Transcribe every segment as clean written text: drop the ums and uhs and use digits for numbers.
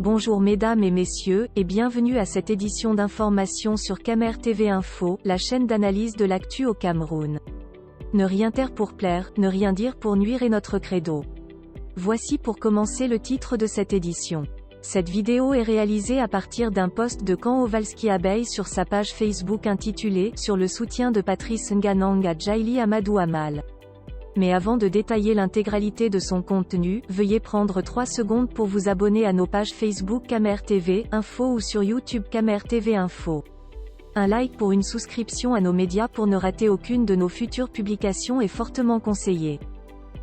Bonjour mesdames et messieurs, et bienvenue à cette édition d'information sur Camer TV Info, la chaîne d'analyse de l'actu au Cameroun. Ne rien taire pour plaire, ne rien dire pour nuire est notre credo. Voici pour commencer le titre de cette édition. Cette vidéo est réalisée à partir d'un post de Kan Owalski Abeille sur sa page Facebook intitulée « Sur le soutien de Patrice Nganang à Djaili Amadou Amal ». Mais avant de détailler l'intégralité de son contenu, veuillez prendre 3 secondes pour vous abonner à nos pages Facebook Camer TV Info ou sur YouTube Camer TV Info. Un like pour une souscription à nos médias pour ne rater aucune de nos futures publications est fortement conseillé.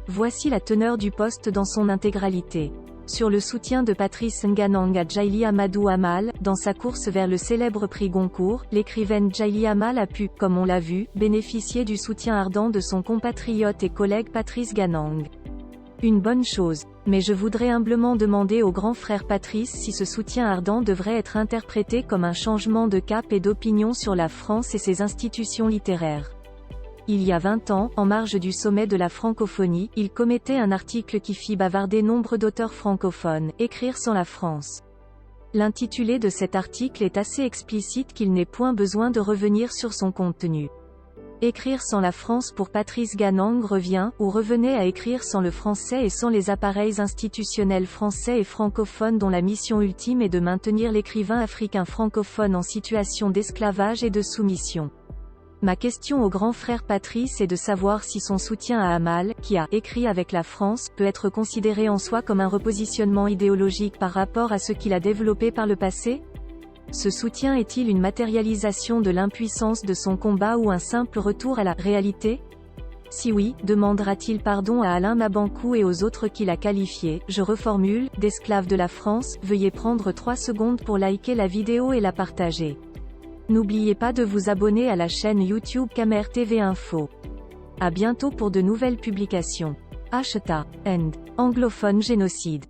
Voici la teneur du post dans son intégralité. Sur le soutien de Patrice Nganang à Djaili Amadou Amal, dans sa course vers le célèbre prix Goncourt, l'écrivaine Djaili Amal a pu, comme on l'a vu, bénéficier du soutien ardent de son compatriote et collègue Patrice Nganang. Une bonne chose. Mais je voudrais humblement demander au grand frère Patrice si ce soutien ardent devrait être interprété comme un changement de cap et d'opinion sur la France et ses institutions littéraires. Il y a 20 ans, en marge du sommet de la francophonie, il commettait un article qui fit bavarder nombre d'auteurs francophones, « Écrire sans la France ». L'intitulé de cet article est assez explicite qu'il n'est point besoin de revenir sur son contenu. Écrire sans la France pour Patrice Nganang revient, ou revenait à écrire sans le français et sans les appareils institutionnels français et francophones dont la mission ultime est de maintenir l'écrivain africain francophone en situation d'esclavage et de soumission. Ma question au grand frère Patrice est de savoir si son soutien à Amal, qui a « écrit avec la France », peut être considéré en soi comme un repositionnement idéologique par rapport à ce qu'il a développé par le passé ? Ce soutien est-il une matérialisation de l'impuissance de son combat ou un simple retour à la « réalité » ? Si oui, demandera-t-il pardon à Alain Mabankou et aux autres qu'il a qualifiés, je reformule, d'esclaves de la France? Veuillez prendre 3 secondes pour liker la vidéo et la partager. N'oubliez pas de vous abonner à la chaîne YouTube Camer TV Info. À bientôt pour de nouvelles publications. #End. Anglophone génocide.